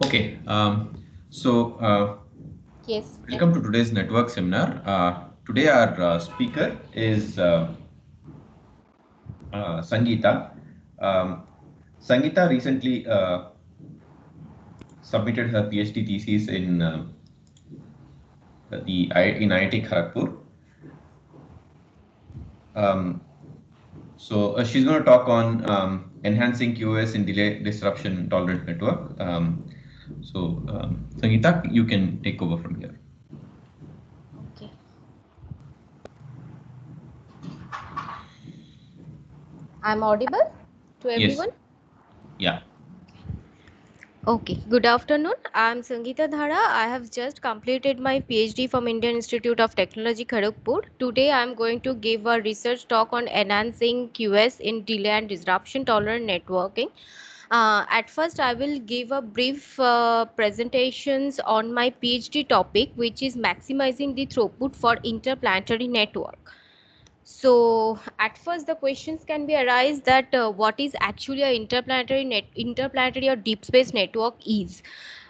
Okay, Yes. welcome to today's network seminar. Today our speaker is Sangita. Um, Sangita recently submitted her PhD thesis in in IIT Kharagpur. Um, she's going to talk on enhancing QoS in delay disruption tolerant network. Sangita, you can take over from here. Okay. I'm audible to Yes. everyone. Yeah. Okay. Good afternoon. I'm Sangita Dhara. I have just completed my PhD from Indian Institute of Technology, Kharagpur. Today, I'm going to give a research talk on enhancing QoS in delay and disruption tolerant networking. At first, I will give a brief presentations on my PhD topic, which is maximizing the throughput for interplanetary network. So at first the questions can be arise that what is actually a interplanetary or deep space network is.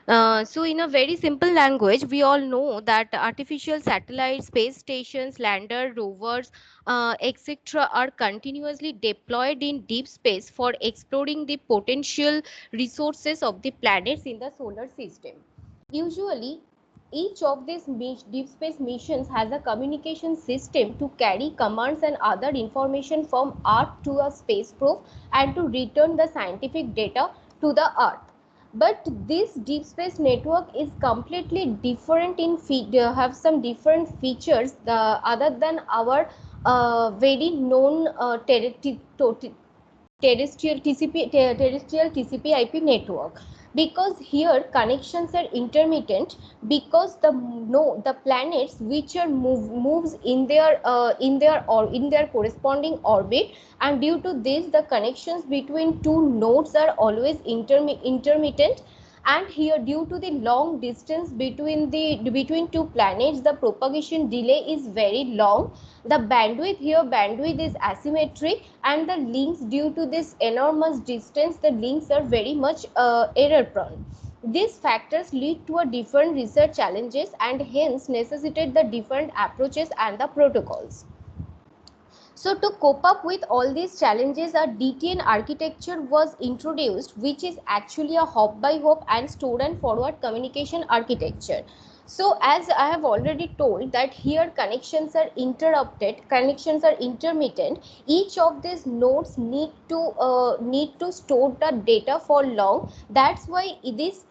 So in a very simple language, we all know that artificial satellites, space stations, lander, rovers, etc. are continuously deployed in deep space for exploring the potential resources of the planets in the solar system. Usually, each of these deep space missions has a communication system to carry commands and other information from Earth to a spacecraft and to return the scientific data to the Earth. But this deep space network is completely different have some different features other than our very known terrestrial TCP IP network, because here connections are intermittent, because the planets which are moves in their corresponding orbit, and due to this the connections between two nodes are always intermittent. And here, due to the long distance between two planets, the propagation delay is very long. The bandwidth is asymmetric, and the links, due to this enormous distance, the links are very much error prone. These factors lead to a different research challenges and hence necessitate the different approaches and the protocols. So to cope up with all these challenges, a DTN architecture was introduced, which is actually a hop by hop and store and forward communication architecture. So as I have already told that here connections are interrupted, connections are intermittent. Each of these nodes need to store the data for long. That's why this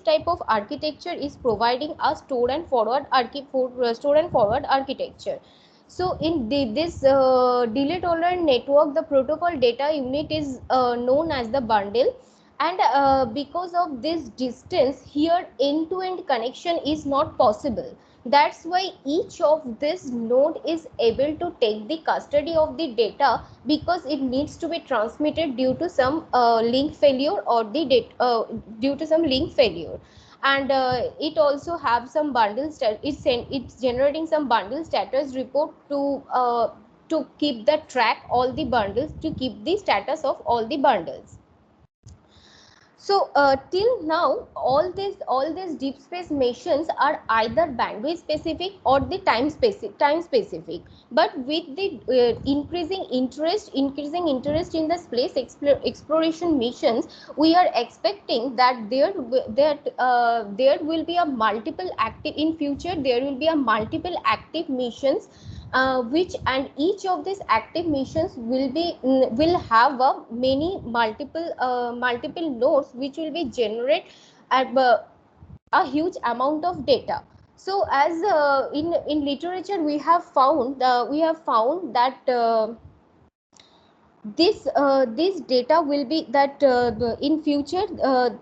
type of architecture is providing a store and forward architecture. So in this delay tolerant network, the protocol data unit is known as the bundle, and because of this distance here, end-to-end connection is not possible. That's why each of this node is able to take the custody of the data, because it needs to be transmitted due to some link failure or due to some link failure. And it also have some it's generating some bundle status report to keep the track all the bundles, to keep the status of all the bundles. So till now, all these deep space missions are either bandwidth specific or the time specific. But with the increasing interest in the space exploration missions, we are expecting that there will be a multiple active in future. There will be a multiple active missions, which and each of these active missions will have a many multiple nodes which will be generate at a huge amount of data. So as in literature we have found that this data will be that in future the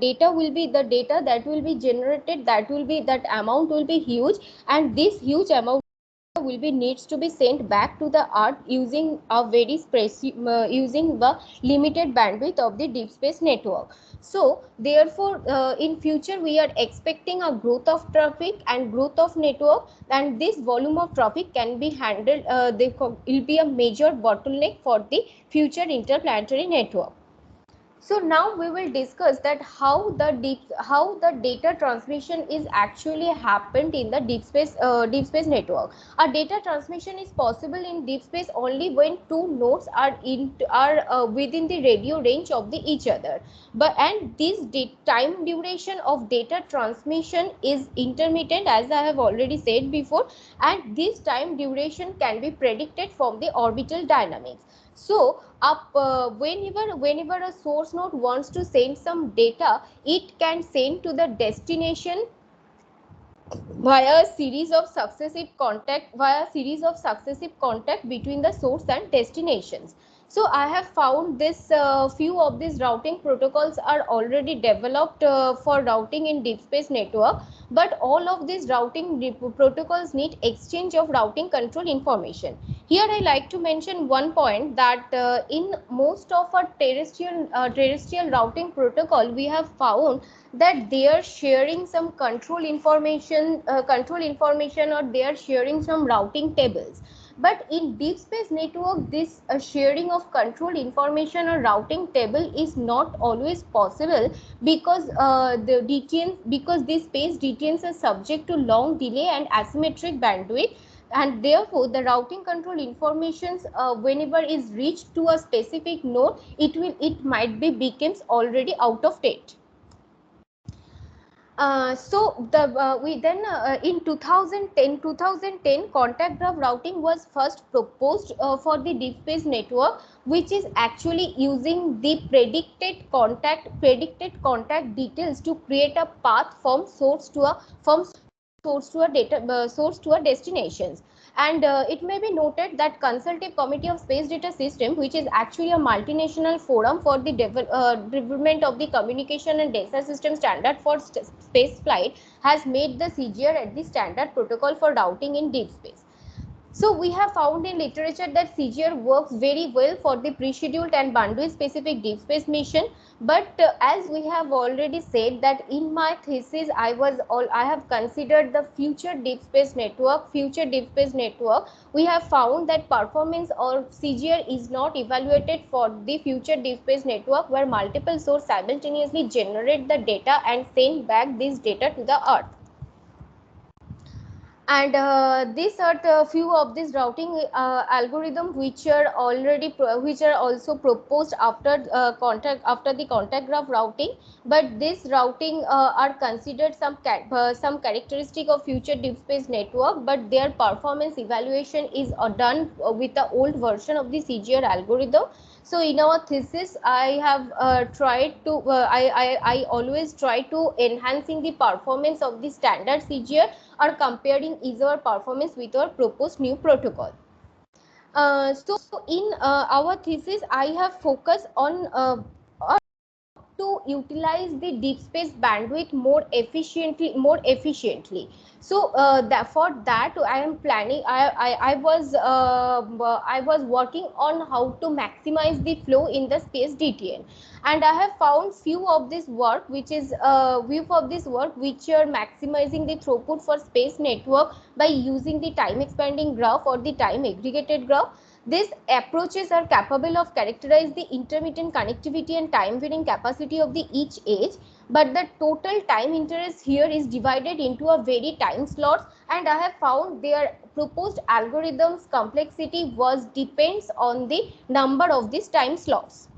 data will be the data that will be generated, that amount will be huge, and this huge amount will be needs to be sent back to the earth using using the limited bandwidth of the deep space network. So therefore in future we are expecting a growth of traffic and growth of network, and this volume of traffic can be handled, will be a major bottleneck for the future interplanetary network. So now we will discuss that how the data transmission is actually happened in the deep space network. A data transmission is possible in deep space only when two nodes are within the radio range of the each other. But and this time duration of data transmission is intermittent, as I have already said before, and this time duration can be predicted from the orbital dynamics. So whenever a source node wants to send some data, it can send to the destination via a series of successive contact between the source and destinations. So I have found this few of these routing protocols are already developed for routing in deep space network, but all of these protocols need exchange of routing control information. Here I like to mention one point that in most of our terrestrial routing protocol, we have found that they are sharing some control information, or they are sharing some routing tables. But in deep space network, this sharing of control information or routing table is not always possible, because these space details are subject to long delay and asymmetric bandwidth, and therefore the routing control informations whenever is reached to a specific node, it might be becomes already out of date. So the we then in 2010 contact graph routing was first proposed for the deep space network, which is actually using the predicted contact details to create a path from source to a destinations. And it may be noted that Consultative Committee of Space Data System, which is actually a multinational forum for the development of the communication and data system standard for space flight, has made the CGR at the standard protocol for routing in deep space. So we have found in literature that CGR works very well for the pre-scheduled and bandwidth specific deep space mission. But as we have already said that in my thesis, I have considered the future deep space network. We have found that performance or CGR is not evaluated for the future deep space network, where multiple sources simultaneously generate the data and send back this data to the Earth. And these are the few of these routing algorithm which are also proposed after the contact graph routing. But this routing are considered some characteristic of future deep space network, but their performance evaluation is done with the old version of the CGR algorithm. So in our thesis, I have tried to I always try to enhancing the performance of the standard CGR, or comparing our performance with our proposed new protocol. So in our thesis, I have focused on to utilize the deep space bandwidth more efficiently. So for that I am planning, I was working on how to maximize the flow in the space DTN, and I have found few of this work which are maximizing the throughput for space network by using the time expanding graph or the time aggregated graph. These approaches are capable of characterize the intermittent connectivity and time varying capacity of the each edge, but the total time interest here is divided into a very time slots, and I have found their proposed algorithms complexity was depends on the number of these time slots.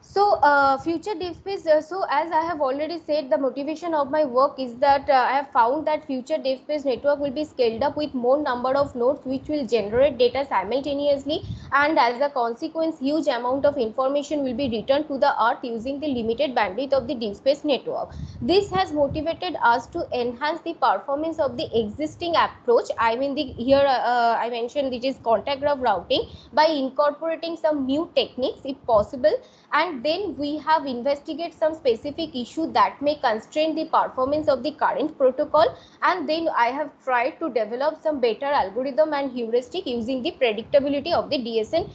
So future deep space, so as I have already said, the motivation of my work is that I have found that future deep space network will be scaled up with more number of nodes which will generate data simultaneously, and as a consequence huge amount of information will be returned to the earth using the limited bandwidth of the deep space network. This has motivated us to enhance the performance of the existing approach. I mean here I mentioned which is contact graph routing, by incorporating some new techniques if possible, and then we have investigated some specific issue that may constrain the performance of the current protocol, and then I have tried to develop some better algorithm and heuristic using the predictability of the DSN,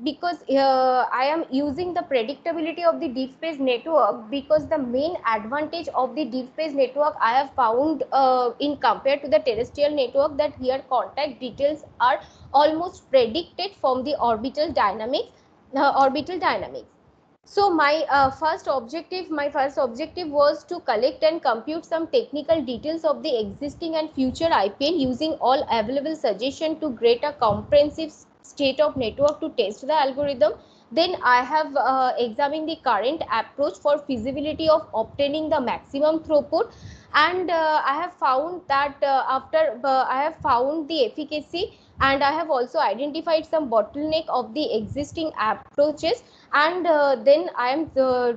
because I am using the predictability of the deep space network, because the main advantage of the deep space network I have found in compared to the terrestrial network, that here contact details are almost predicted from the orbital dynamics. So my first objective was to collect and compute some technical details of the existing and future IPN using all available suggestion to create a comprehensive state of network to test the algorithm. Then I have examined the current approach for feasibility of obtaining the maximum throughput, and I have found that after I have found the efficacy, and I have also identified some bottleneck of the existing approaches, and then I am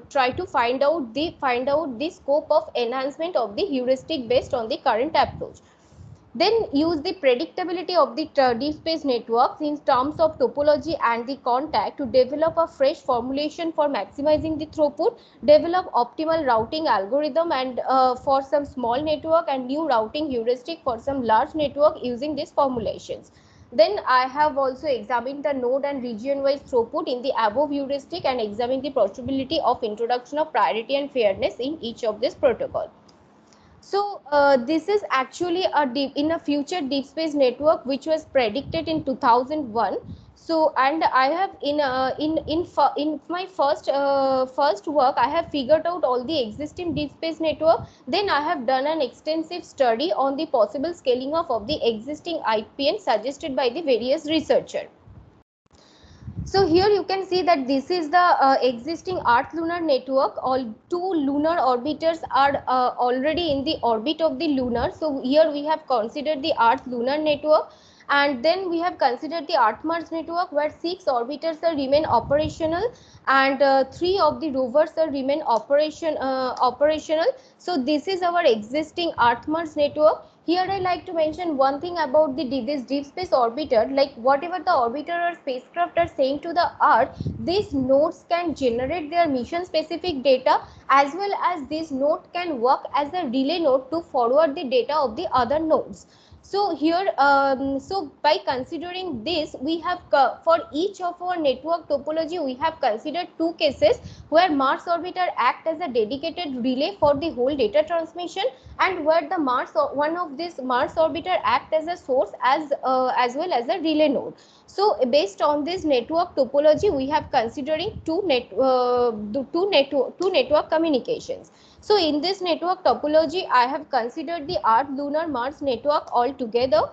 try to find out the scope of enhancement of the heuristic based on the current approach. Then use the predictability of the deep space networks in terms of topology and the contact to develop a fresh formulation for maximizing the throughput, develop optimal routing algorithm and for some small network, and new routing heuristic for some large network using these formulations. Then I have also examined the node and region wise throughput in the above heuristic and examined the possibility of introduction of priority and fairness in each of this protocol. So this is actually in a future deep space network which was predicted in 2001. So, and I have in my first work I have figured out all the existing deep space network. Then I have done an extensive study on the possible scaling up of the existing IPN suggested by the various researchers. So here you can see that this is the existing Earth lunar network. All two lunar orbiters are already in the orbit of the lunar. So here we have considered the Earth lunar network, and then we have considered the Earth Mars network where 6 orbiters are remain operational, and 3 of the rovers are remain operational. So this is our existing Earth Mars network. Here I like to mention one thing about this deep space orbiter, like whatever the orbiter or spacecraft are saying to the Earth, these nodes can generate their mission specific data, as well as this node can work as a relay node to forward the data of the other nodes. So here, so by considering this, we have for each of our network topology, we have considered two cases where Mars orbiter act as a dedicated relay for the whole data transmission, and where the one of this Mars orbiter act as a source as well as a relay node. So based on this network topology, we have considering two network communications. So in this network topology, I have considered the Earth lunar Mars network altogether.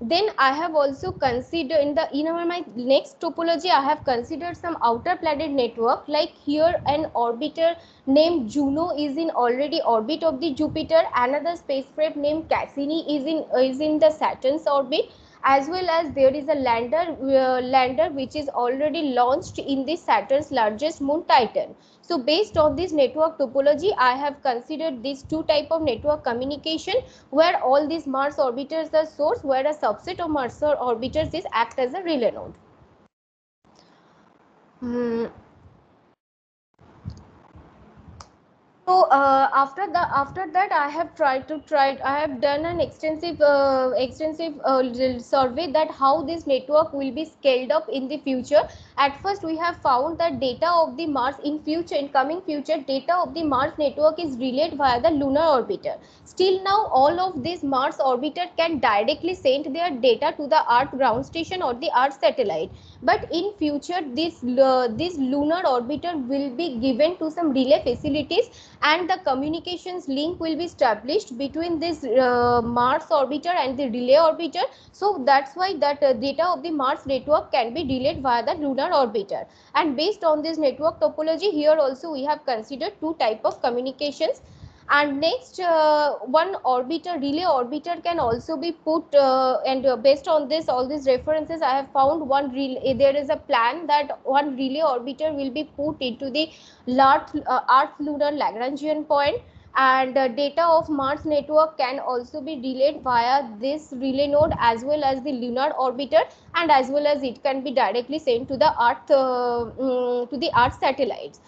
Then I have also considered in my next topology, I have considered some outer planet network, like here an orbiter named Juno is in already orbit of the Jupiter, another spacecraft named Cassini is in the Saturn's orbit, as well as there is a lander which is already launched in the Saturn's largest moon Titan. So based on this network topology, I have considered these two type of network communication, where all these Mars orbiters are source, where a subset of Mars orbiters is act as a relay node. So after that I have I have done an extensive survey that how this network will be scaled up in the future. At first we have found that data of the Mars in coming future, data of the Mars network is relayed via the lunar orbiter. Still now all of these Mars orbiter can directly send their data to the Earth ground station or the Earth satellite, but in future this lunar orbiter will be given to some relay facilities, and the communications link will be established between this Mars orbiter and the relay orbiter. So that's why that data of the Mars network can be relayed via the lunar orbiter. And based on this network topology, here also we have considered two type of communications. And next, one orbiter, relay orbiter can also be put and based on this all these references, I have found one relay, there is a plan that one relay orbiter will be put into the Earth lunar Lagrangian point, and data of Mars network can also be relayed via this relay node as well as the lunar orbiter, and as well as it can be directly sent to the Earth satellites.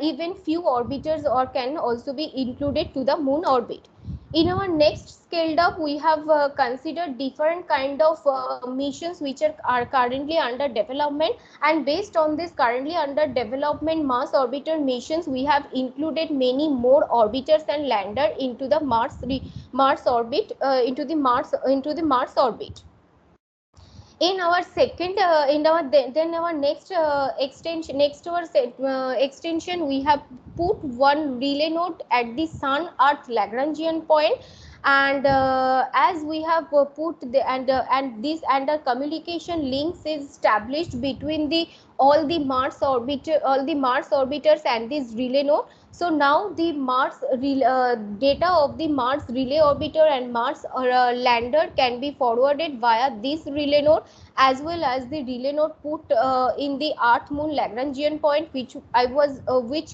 Even few orbiters or can also be included to the moon orbit. In our next scaled up, we have considered different kind of missions which are currently under development, and based on this currently under development Mars orbiter missions, we have included many more orbiters and lander into the Mars orbit into the Mars orbit. In our second in our then our next extension, extension, we have put one relay node at the sun earth Lagrangian point. And as we have put the and this and the communication links is established between the all the Mars orbiters and this relay node. So now the data of the Mars relay orbiter and Mars lander can be forwarded via this relay node, as well as the relay node put in the Earth Moon Lagrangian point, which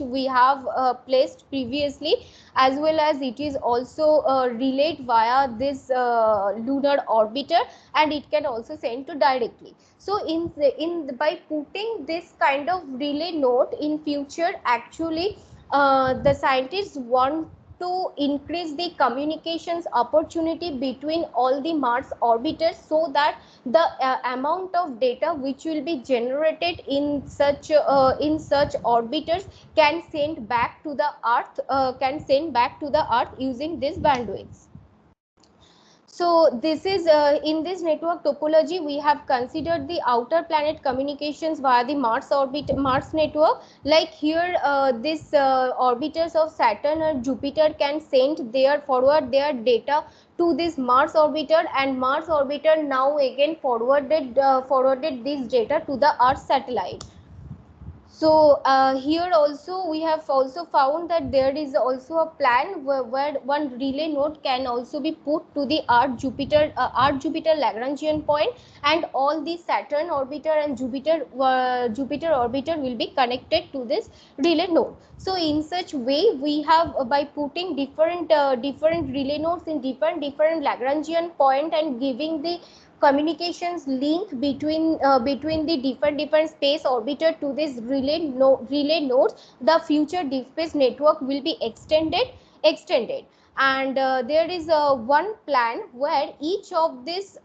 we have placed previously, as well as it is also relayed via this lunar orbiter, and it can also send to directly. So by putting this kind of relay node in future, actually the scientists want to increase the communications opportunity between all the Mars orbiters, so that the amount of data which will be generated in such orbiters can send back to the earth using this bandwidth. So this is in this network topology, we have considered the outer planet communications via the Mars network. Like here, this orbiters of Saturn or Jupiter can forward their data to this Mars orbiter, and Mars orbiter now again forwarded this data to the Earth satellite. So here also we have also found that there is also a plan where one relay node can also be put to the Earth Jupiter Lagrangian point, and all the Saturn orbiter and Jupiter orbiter will be connected to this relay node. So in such way, we have by putting different relay nodes in different Lagrangian point and giving the communications link between the different space orbiter to this relay nodes, the future deep space network will be extended. And there is one plan where each of this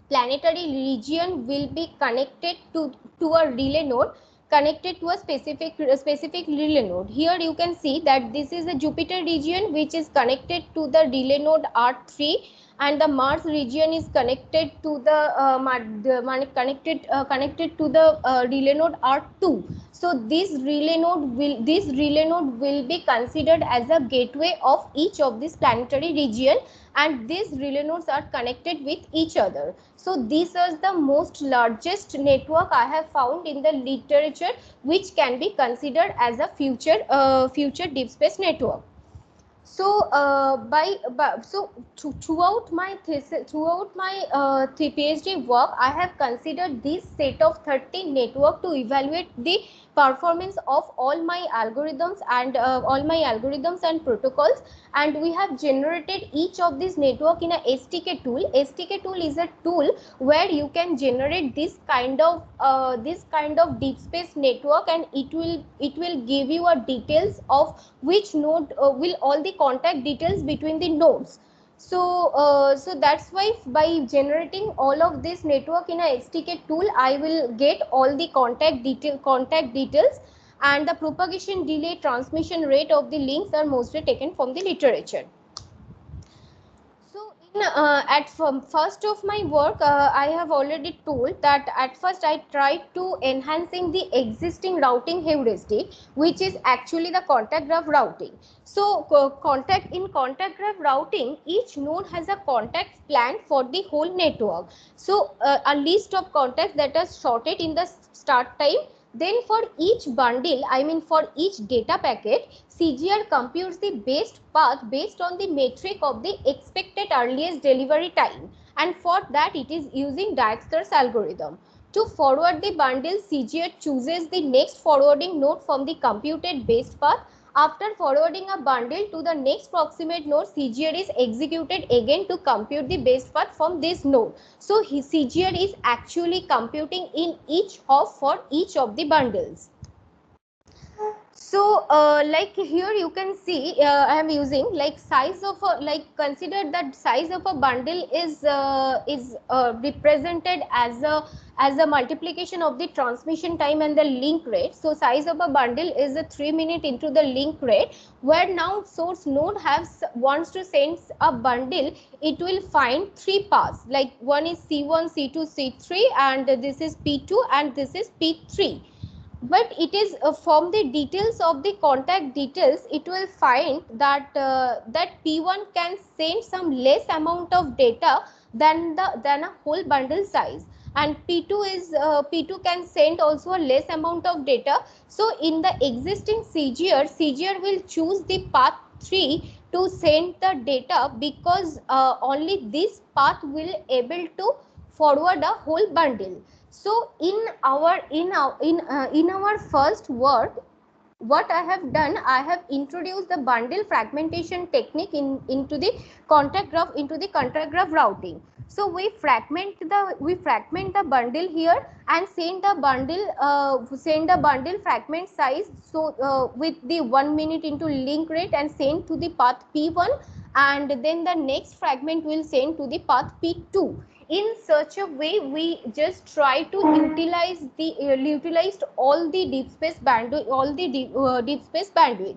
planetary region will be connected to a relay node, connected to a specific relay node. Here you can see that this is the Jupiter region, which is connected to the relay node R3, and the Mars region is connected to connected to the relay node R2. So this relay node will be considered as a gateway of each of this planetary region, and these relay nodes are connected with each other. So this is the most largest network I have found in the literature, which can be considered as a future deep space network. So throughout my thesis, PhD work, I have considered this set of 30 network to evaluate the performance of all my algorithms and protocols. And we have generated each of these network in a STK tool. STK tool is a tool where you can generate this kind of deep space network, and it will give you a details of which node will all the contact details between the nodes. So that's why by generating all of this network in a STK tool, I will get all the contact details, and the propagation delay, transmission rate of the links are mostly taken from the literature. So at first of my work, I have already told that at first I tried to enhancing the existing routing heuristic, which is actually the contact graph routing. So contact graph routing, each node has a contact plan for the whole network. So a list of contacts that are sorted in the start time. Then for each bundle, I mean for each data packet, CGR computes the best path based on the metric of the expected earliest delivery time, and for that it is using Dijkstra's algorithm. To forward the bundle, CGR chooses the next forwarding node from the computed best path. After forwarding a bundle to the next proximate node, CGR is executed again to compute the best path from this node. So CGR is actually computing in each hop for each of the bundles. So like here you can see I am using like size of a, like consider that size of a bundle is represented as a multiplication of the transmission time and the link rate. So size of a bundle is a 3 minute into the link rate, where now source node has wants to send a bundle. It will find three paths, like one is C1, C2, C3, and this is P2 and this is P3. But it is from the details of the contact details, it will find that that P1 can send some less amount of data than a whole bundle size, and P2 can send also a less amount of data. So in the existing CGR will choose the path 3 to send the data, because only this path will able to forward a whole bundle. So in our first work, what I have done, I have introduced the bundle fragmentation technique into the contact graph routing. So we fragment the bundle here and send the bundle fragment size. So with the 1 minute into link rate and send to the path P1, and then the next fragment will send to the path P2. In such a way, we just try to utilized all the deep space bandwidth.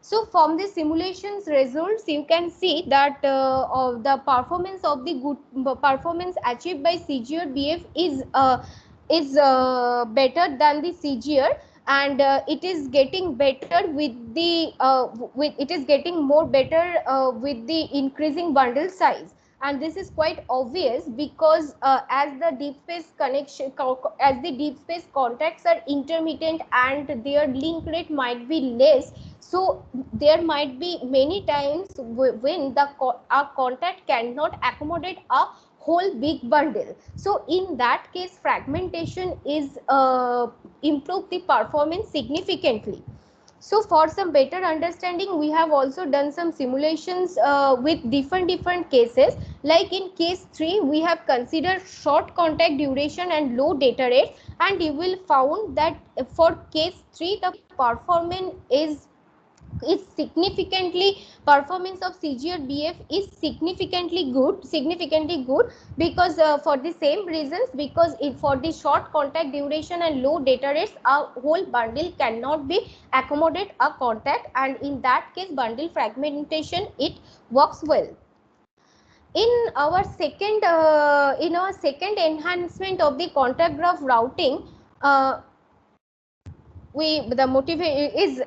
So from the simulations results, you can see that of the performance of the good performance achieved by CGR BF is better than the CGR, and it is getting better with the it is getting more better with the increasing bundle size. And this is quite obvious, because as the deep space contacts are intermittent and their link rate might be less, so there might be many times when our contact cannot accommodate a whole big bundle. So in that case, fragmentation is improve the performance significantly. So for some better understanding, we have also done some simulations with different cases. Like in case 3, we have considered short contact duration and low data rates, and you will found that for case 3 the performance of CGR BF is significantly good, because for the same reasons, because for the short contact duration and low data rates, a whole bundle cannot be accommodate a contact, and in that case bundle fragmentation it works well. In our second enhancement of the contact graph routing, uh, the motive is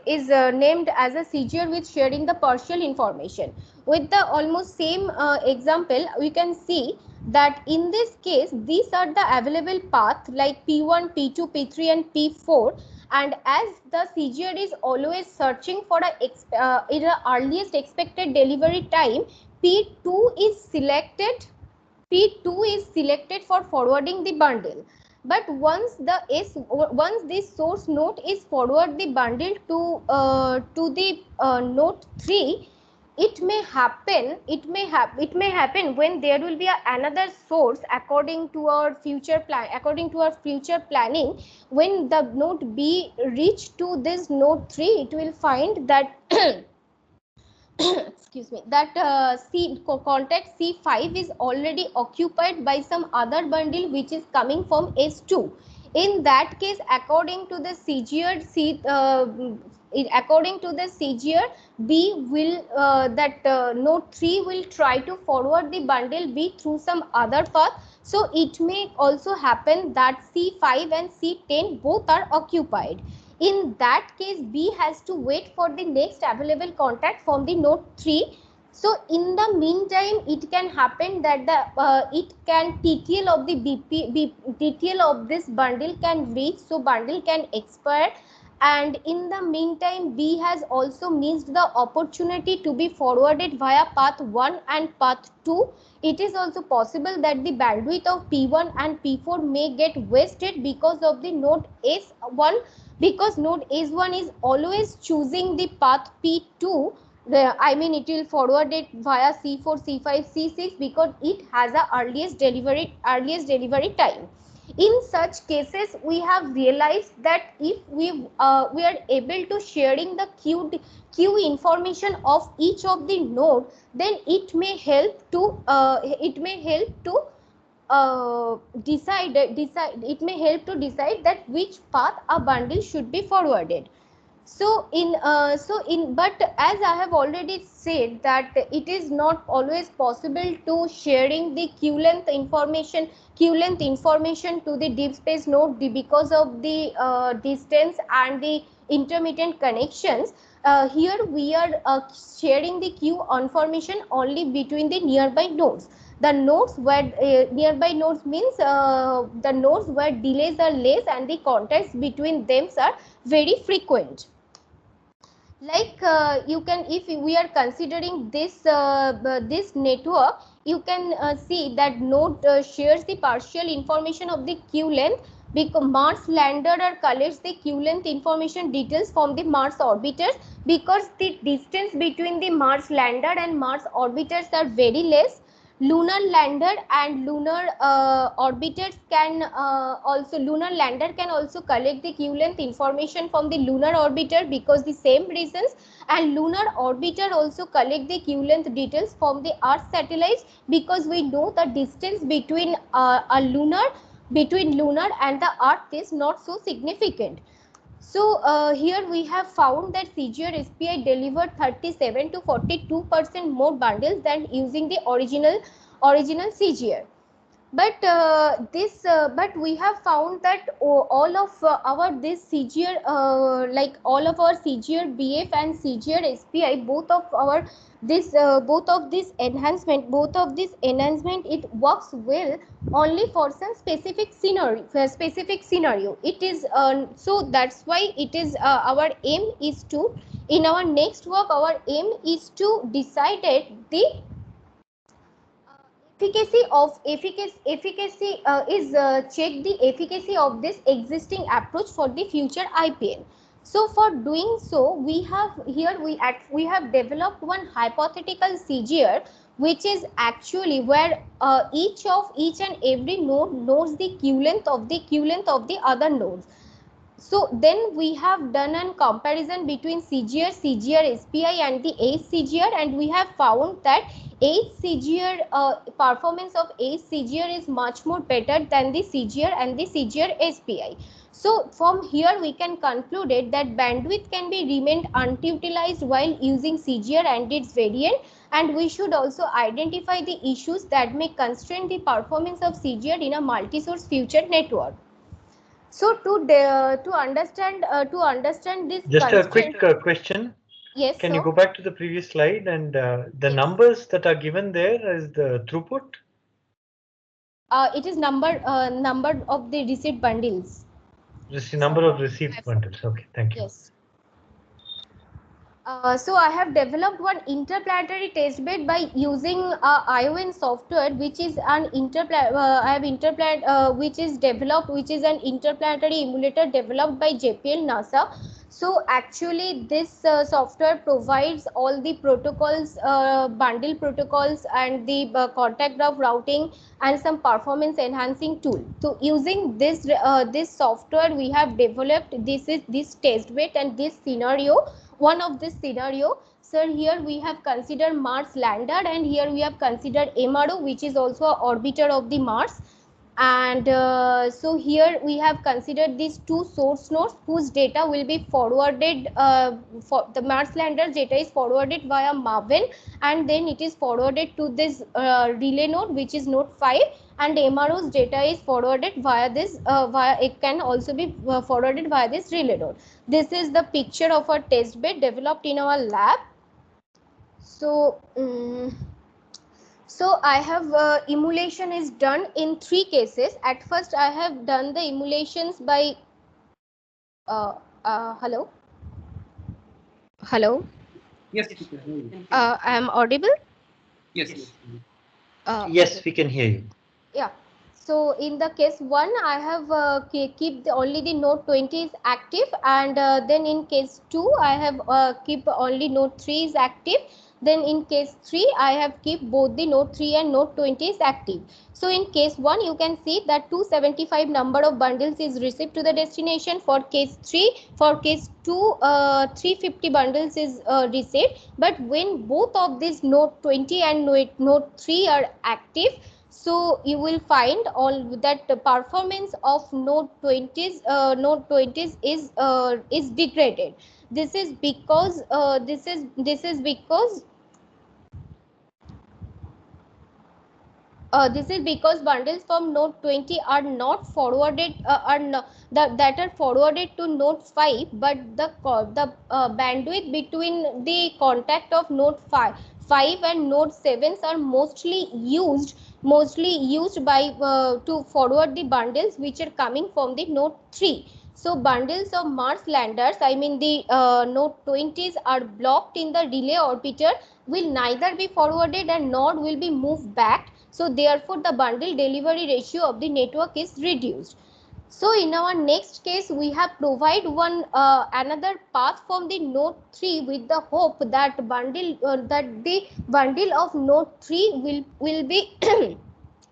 named as a CGR with sharing the partial information. With the almost same example, we can see that in this case these are the available path like P1, P2, P3 and P4, and as the CGR is always searching for in the earliest expected delivery time, P2 is selected for forwarding the bundle. But once this source node is forward the bundle to the node 3, it may happen when there will be another source according to our future planning. When the node B reach to this node 3, it will find that excuse me, that contact C5 is already occupied by some other bundle which is coming from S2. In that case, according to the CGR, B will node 3 will try to forward the bundle B through some other path. So it may also happen that C5 and C10 both are occupied. In that case, B has to wait for the next available contact from the node 3. So in the meantime, it can happen that TTL of the TTL of this bundle can reach, so bundle can expire, and in the meantime B has also missed the opportunity to be forwarded via path 1 and path 2. It is also possible that the bandwidth of P1 and P4 may get wasted because of the node S1, because node S1 is always choosing the path P2. It will forward it via C4, C5, C6 because it has a earliest delivery time. In such cases, we have realized that if we are able to sharing the queue information of each of the node, then it may help to decide that which path a bundle should be forwarded. But as I have already said that it is not always possible to sharing the queue length information to the deep space node because of the distance and the intermittent connections. Here we are sharing the queue information only between the nearby nodes. The nodes where nearby nodes means the nodes where delays are less and the contacts between them are very frequent. Like you can, if we are considering this network, you can see that node shares the partial information of the queue length, because Mars lander collects the queue length information details from the Mars orbiters, because the distance between the Mars lander and Mars orbiters are very less. Lunar lander and lunar orbiters can lunar lander can also collect the queue length information from the lunar orbiter because the same reasons, and lunar orbiter also collect the queue length details from the Earth satellites, because we know the distance between lunar and the Earth is not so significant. So here we have found that CGR SPI delivered 37 to 42% more bundles than using the original CGR. But we have found that all of our this CGR like all of our CGR BF and CGR SPI, both of this enhancement, it works well only for some specific scenario. It is so that's why it is our aim is to, in our next work, our aim is to decide the check the efficacy of this existing approach for the future IPN. So for doing so, we have developed one hypothetical CGR, which is actually where each and every node knows the queue length of the other nodes. So then we have done a comparison between CGR SPI and the HCGR, and we have found that performance of HCGR is much more better than the CGR and the CGR SPI. So from here we can conclude that bandwidth can be remained unutilized while using CGR and its variant, and we should also identify the issues that may constrain the performance of CGR in a multi-source future network. So to understand this, just a quick question. Yes, can sir? You go back to the previous slide, and the yes. Numbers that are given there is the throughput? It is number of the received bundles. Number of received bundles. Okay, thank you. Yes. So I have developed one interplanetary testbed by using ION software, which is an which is an interplanetary emulator developed by JPL NASA. So actually this software provides all the protocols, bundle protocols, and the contact graph routing and some performance enhancing tool. So using this software, we have developed this testbed and this scenario. One of this scenario, sir, here we have considered Mars lander, and here we have considered MRO, which is also an orbiter of the Mars. And so here we have considered these two source nodes whose data will be forwarded, for the Mars lander data is forwarded via Maven, and then it is forwarded to this relay node, which is node 5, and MRO's data is forwarded via this it can also be forwarded via this relay node. This is the picture of our test bed developed in our lab. So so I have emulation is done in 3 cases. At first I have done the emulations by hello. Yes. I am audible? Yes. Yes, we can hear you. Yeah. So in the case 1, I have keep only the node 20 is active, and then in case 2, I have keep only node 3 is active. Then in case 3, I have keep both the node 3 and node 20 is active. So in case 1, you can see that 275 number of bundles is received to the destination. For case 3, for case 2, 350 bundles is received. But when both of these node 20 and node 3 are active, so you will find all that the performance of node 20s is degraded. This is because this is because bundles from node 20 are not forwarded that are forwarded to node 5, but the bandwidth between the contact of node 5 and node 7 are mostly used by to forward the bundles which are coming from the node 3. So bundles of Mars landers, I mean the node 20s, are blocked in the relay orbiter, will neither be forwarded and nor will be moved back. So therefore the bundle delivery ratio of the network is reduced. So in our next case, we have provide one another path from the node 3 with the hope that the bundle of node 3 will be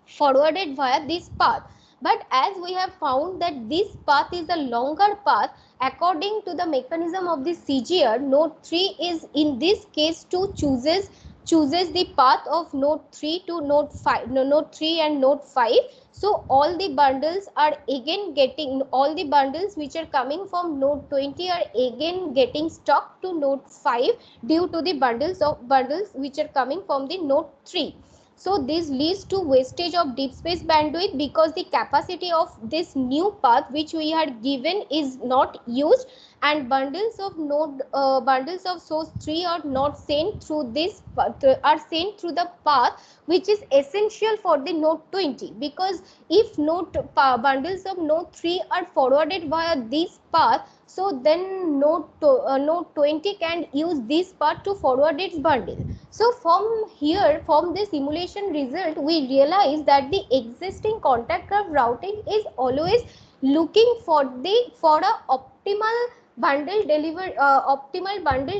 forwarded via this path. But as we have found that this path is a longer path, according to the mechanism of the CGR, node 3 is in this case to chooses the path of node 3 to node 5, node 3 and node 5. So all the bundles which are coming from node 20 are again getting stuck to node 5 due to the bundles which are coming from the node 3. So this leads to wastage of deep space bandwidth because the capacity of this new path which we had given is not used, and bundles of source 3 are not sent through this through the path which is essential for the node 20, because if bundles of node 3 are forwarded via this path, so then node 20 can use this path to forward its bundle. So from the simulation result, we realize that the existing contact graph routing is always looking for a optimal bundle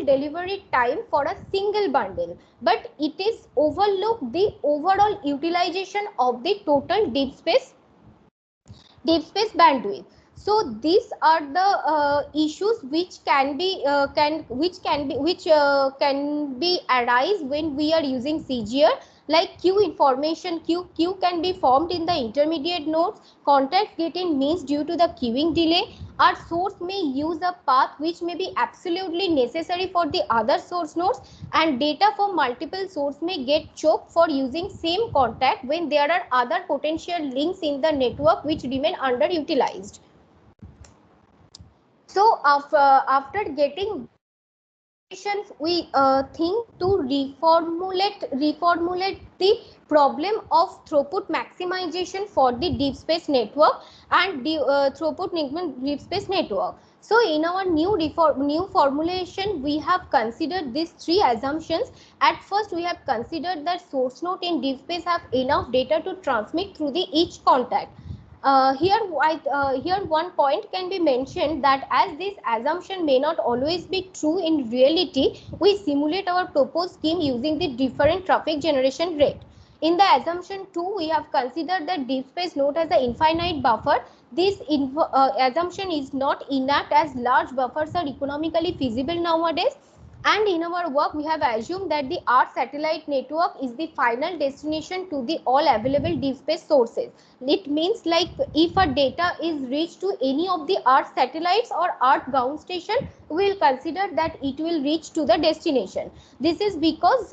delivery time for a single bundle, but it is overlooked the overall utilization of the total deep space bandwidth. So these are the issues which can be arise when we are using CGR, like queue can be formed in the intermediate nodes, contacts getting missed due to the queuing delay. Our source may use a path which may be absolutely necessary for the other source nodes, and data from multiple sources may get choked for using same contact when there are other potential links in the network which remain underutilized. So after getting we think to reformulate the problem of throughput maximization for the deep space network and the throughput deep space network. So in our new formulation, we have considered these three assumptions. At first, we have considered that source node in deep space have enough data to transmit through the each contact. Here one point can be mentioned, that as this assumption may not always be true in reality, we simulate our proposed scheme using the different traffic generation rate. In the assumption 2, we have considered that deep space node has an infinite buffer. This assumption is not inapt, as large buffers are economically feasible nowadays. And in our work, we have assumed that the Earth satellite network is the final destination to the all available deep space sources. It means, like, if a data is reached to any of the Earth satellites or Earth ground station, we will consider that it will reach to the destination. This is because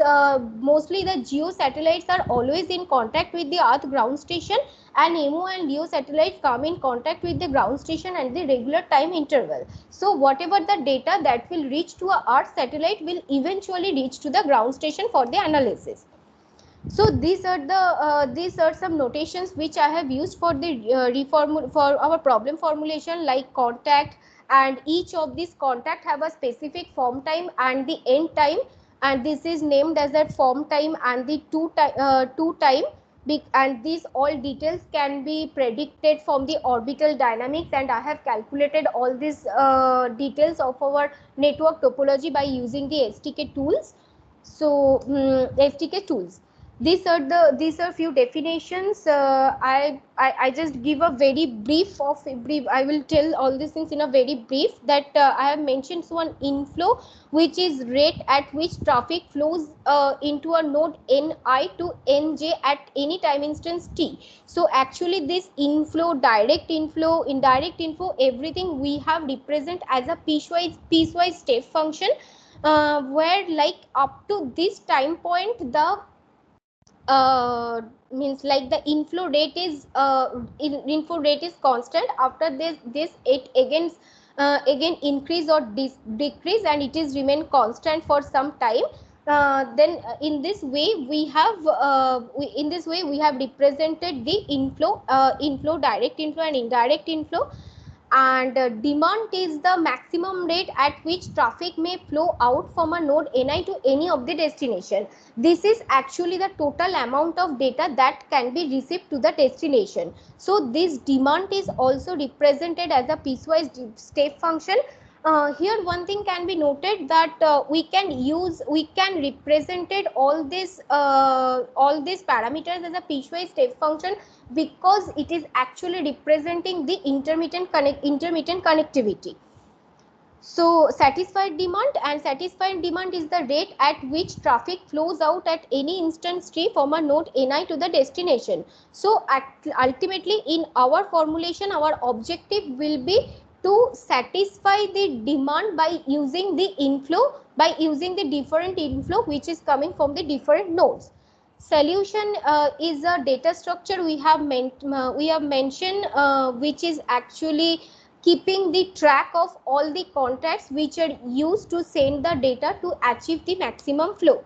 mostly the geo satellites are always in contact with the Earth ground station, and MO and LEO satellites come in contact with the ground station at the regular time interval. So whatever the data that will reach to a Earth satellite will eventually reach to the ground station for the analysis. So these are some notations which I have used for the for our problem formulation, like contact, and each of these contact have a specific form time and the end time, and this is named as that form time and the two time, and these all details can be predicted from the orbital dynamics, and I have calculated all these details of our network topology by using the STK tools. So STK tools. These are few definitions. I just give a very brief. I will tell all these things in a very brief. That I have mentioned one inflow, which is rate at which traffic flows into a node Ni to Nj at any time instance t. So actually this inflow, direct inflow, indirect inflow, everything we have represent as a piecewise step function, where like up to this time point the means like the inflow rate is constant. After this it again increase or decrease, and it is remain constant for some time. Then in this way we have represented the inflow, direct inflow and indirect inflow. And demand is the maximum rate at which traffic may flow out from a node Ni to any of the destination. This is actually the total amount of data that can be received to the destination. So this demand is also represented as a piecewise step function. Here one thing can be noted, that we can represented all these parameters as a piecewise step function, because it is actually representing the intermittent connectivity. So satisfied demand is the rate at which traffic flows out at any instance t from a node Ni to the destination. So ultimately in our formulation, our objective will be to satisfy the demand by using the different inflow which is coming from the different nodes. Solution is a data structure we have mentioned, which is actually keeping the track of all the contacts which are used to send the data to achieve the maximum flow.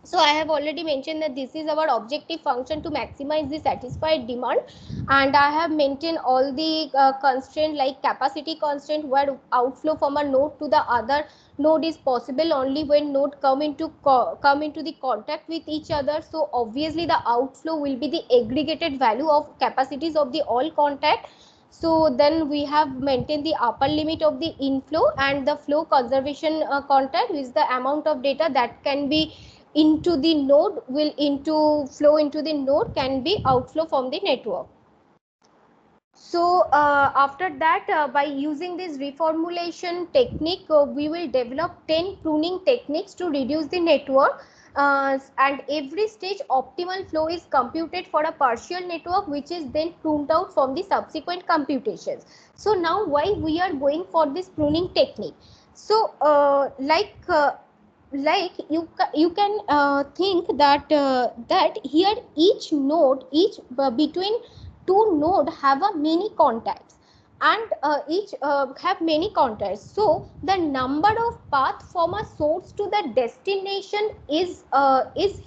So I have already mentioned that this is our objective function to maximize the satisfied demand, and I have maintained all the constraint like capacity constraint, where outflow from a node to the other node is possible only when node come into the contact with each other. So obviously the outflow will be the aggregated value of capacities of the all contact. So then we have maintained the upper limit of the inflow, and the flow conservation contact is the amount of data that can be into the node flow into the node can be outflow from the network. So after that, by using this reformulation technique, we will develop 10 pruning techniques to reduce the network. And every stage optimal flow is computed for a partial network, which is then pruned out from the subsequent computations. So now why we are going for this pruning technique? So like you can think that here each node between two node have a many contacts, and each have many contacts. So the number of path from a source to the destination is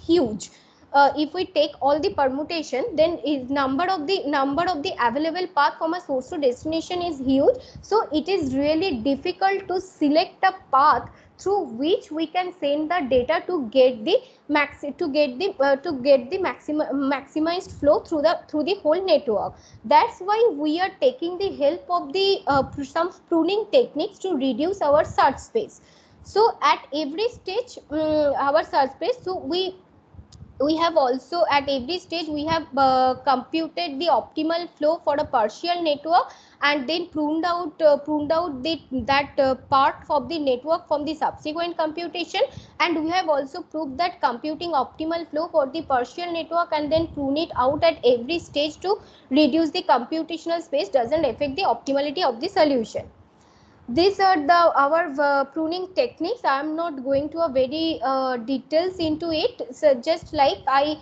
huge. If we take all the permutation, then is number of the available path from a source to destination is huge. So it is really difficult to select a path through which we can send the data to get the maximized flow through the whole network. That's why we are taking the help of the some pruning techniques to reduce our search space. So at every stage our search space, so we have also at every stage we have computed the optimal flow for a partial network, and then pruned out that part of the network from the subsequent computation. And we have also proved that computing optimal flow for the partial network and then prune it out at every stage to reduce the computational space doesn't affect the optimality of the solution. These are our pruning techniques. I am not going to a very details into it. So just like I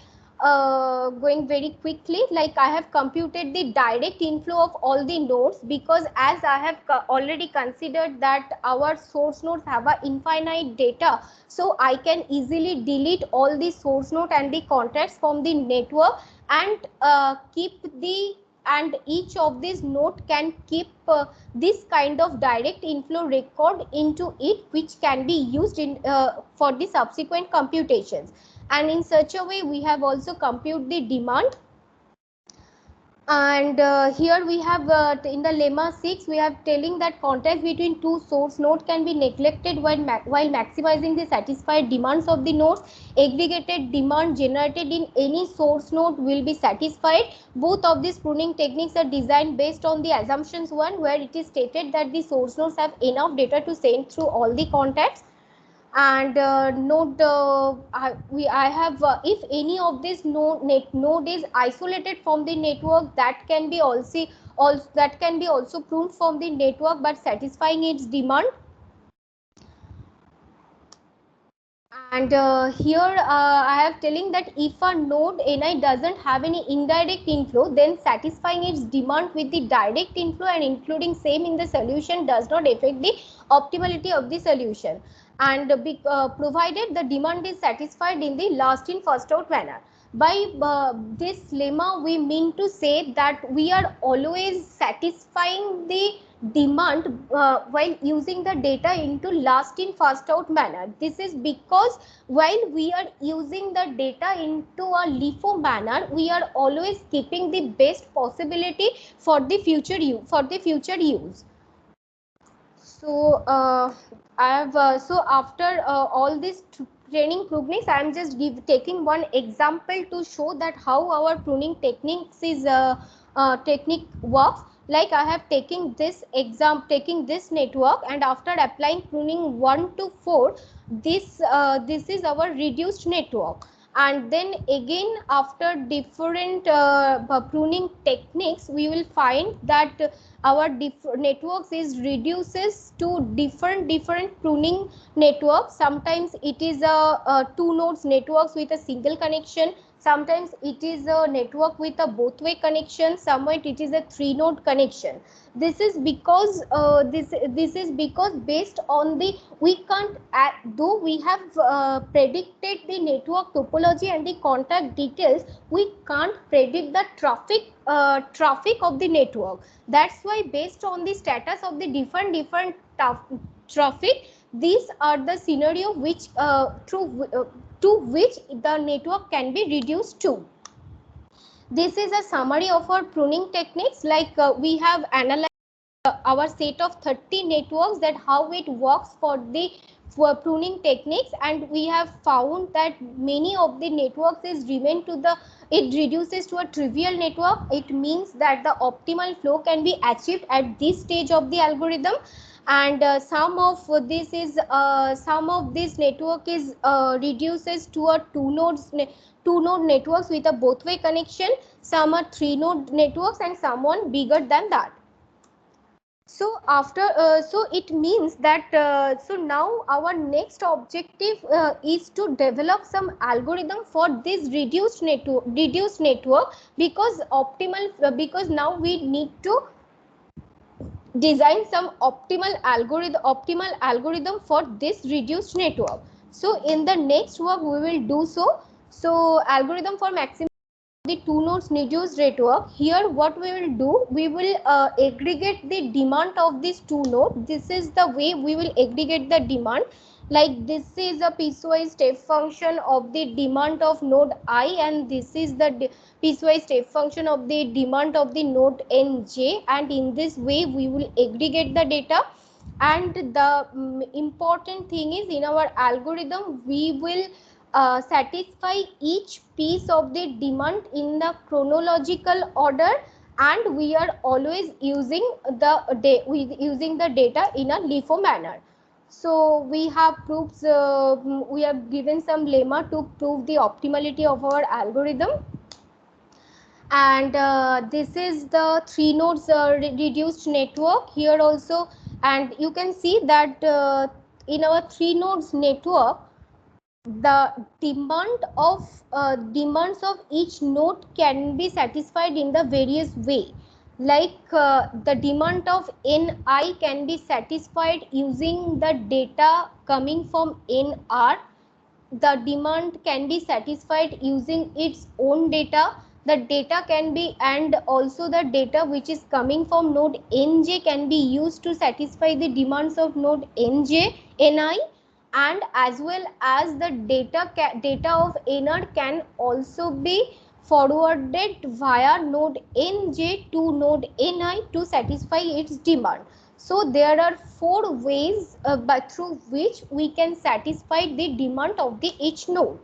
going very quickly, like I have computed the direct inflow of all the nodes, because as I have already considered that our source nodes have a infinite data, so I can easily delete all the source node and the contacts from the network, and each of these node can keep this kind of direct inflow record into it, which can be used in for the subsequent computations. And in such a way we have also computed the demand. And here we have in the lemma 6 we have telling that contact between two source nodes can be neglected while maximizing the satisfied demands of the nodes. Aggregated demand generated in any source node will be satisfied. Both of these pruning techniques are designed based on the assumptions one, where it is stated that the source nodes have enough data to send through all the contacts. And node I have if any of this node is isolated from the network, that can be also pruned from the network but satisfying its demand. And here I have telling that if a node Ni doesn't have any indirect inflow, then satisfying its demand with the direct inflow and including same in the solution does not affect the optimality of the solution, and provided the demand is satisfied in the last in first out manner. By this lemma we mean to say that we are always satisfying the demand while using the data into last in first out manner. This is because while we are using the data into a LIFO manner, we are always keeping the best possibility for the future use. So I have so after all this training techniques, I am just taking one example to show that how our pruning techniques is technique works. Like I have taking this network, and after applying pruning 1 to 4, this is our reduced network. And then again after different pruning techniques, we will find that our networks is reduces to different pruning networks. Sometimes it is a two nodes networks with a single connection, sometimes it is a network with a both way connection, somewhere it is a three node connection. This is because this is because based on the we can't though we have predicted the network topology and the contact details, we can't predict the traffic of the network. That's why based on the status of the different traffic, these are the scenario which to which the network can be reduced to. This is a summary of our pruning techniques. Like we have analyzed our set of 30 networks, that how it works for the pruning techniques, and we have found that many of the networks is remain to the it reduces to a trivial network. It means that the optimal flow can be achieved at this stage of the algorithm. And some of this network is reduces to a two node networks with a both way connection, some are three node networks, and some one bigger than that. So after so it means that so now our next objective is to develop some algorithm for this reduced network, because because now we need to design some optimal algorithm for this reduced network. So in the next work we will do so. So algorithm for maximum the two nodes reduced network. Here what we will do, we will aggregate the demand of these two nodes. This is the way we will aggregate the demand. Like this is a piecewise step function of the demand of node I, and this is the piecewise step function of the demand of the node nj, and in this way we will aggregate the data. And the important thing is, in our algorithm we will satisfy each piece of the demand in the chronological order, and we are always using the data in a LIFO manner. So we have proofs, we have given some lemma to prove the optimality of our algorithm. And this is the three nodes reduced network here also, and you can see that in our three nodes network, the demands of each node can be satisfied in the various way. Like the demand of ni can be satisfied using the data coming from nr. The demand can be satisfied using its own data. The data can be, and also the data which is coming from node nj can be used to satisfy the demands of node ni, and as well as the data of nr can also be forwarded via node nj to node ni to satisfy its demand. So there are 4 ways through which we can satisfy the demand of the each node.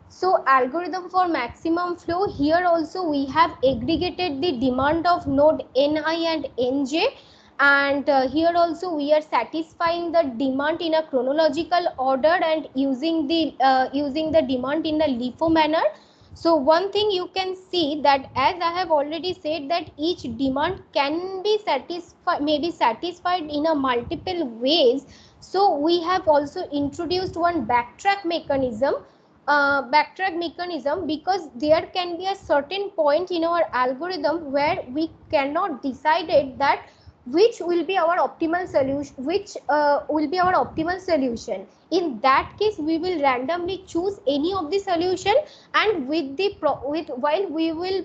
So algorithm for maximum flow, here also we have aggregated the demand of node ni and nj, and here also we are satisfying the demand in a chronological order and using the demand in a LIFO manner. So one thing you can see that, as I have already said, that each demand can be satisfied in a multiple ways. So we have also introduced one backtrack mechanism, because there can be a certain point in our algorithm where we cannot decide it that which will be our optimal solution. In that case, we will randomly choose any of the solution, and while we will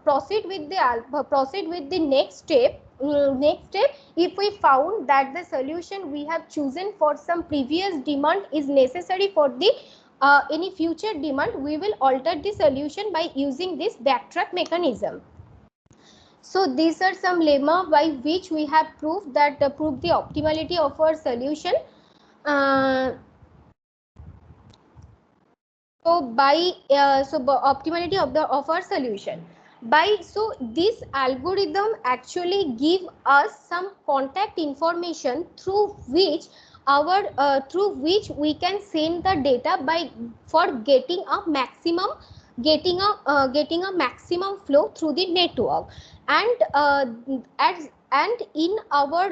proceed with the next step. If we found that the solution we have chosen for some previous demand is necessary for the any future demand, we will alter the solution by using this backtrack mechanism. So these are some lemma by which we have proved the optimality of our solution. Optimality of our solution. So this algorithm actually give us some contact information through which we can send the data for getting a maximum flow through the network. And in our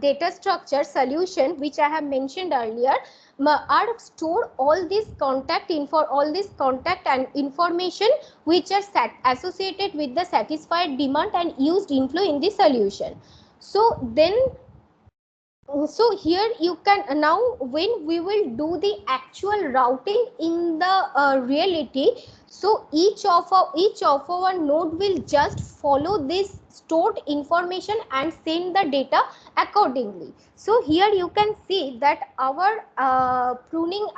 data structure solution, which I have mentioned earlier, are stored all this contact and information which are associated with the satisfied demand and used inflow in the solution. So here you can now, when we will do the actual routing in the reality, so each of our node will just follow this stored information and send the data accordingly. So here you can see that our pruning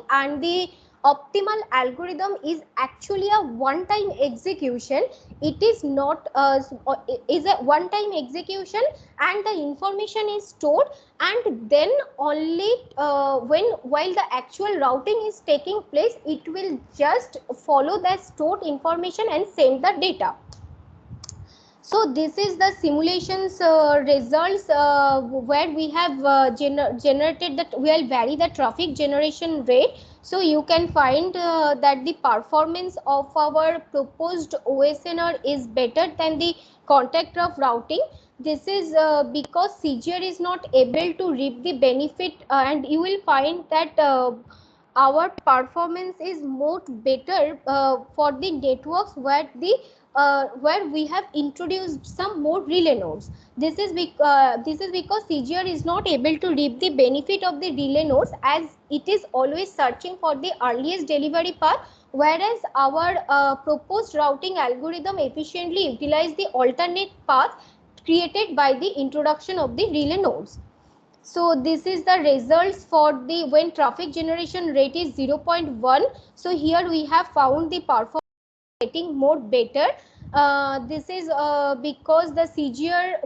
and the optimal algorithm is actually a one-time execution. It is not is a one-time execution, and the information is stored, and then only while the actual routing is taking place, it will just follow the stored information and send the data. So this is the simulations results where we have generated that we will vary the traffic generation rate. So you can find that the performance of our proposed OSNR is better than the contact of routing. This is because CGR is not able to reap the benefit, and you will find that our performance is more better for the networks where we have introduced some more relay nodes. This is because CGR is not able to reap the benefit of the relay nodes, as it is always searching for the earliest delivery path, whereas our proposed routing algorithm efficiently utilize the alternate path created by the introduction of the relay nodes. So this is the results for the when traffic generation rate is 0.1. So here we have found the performance getting more better. This is because the CGR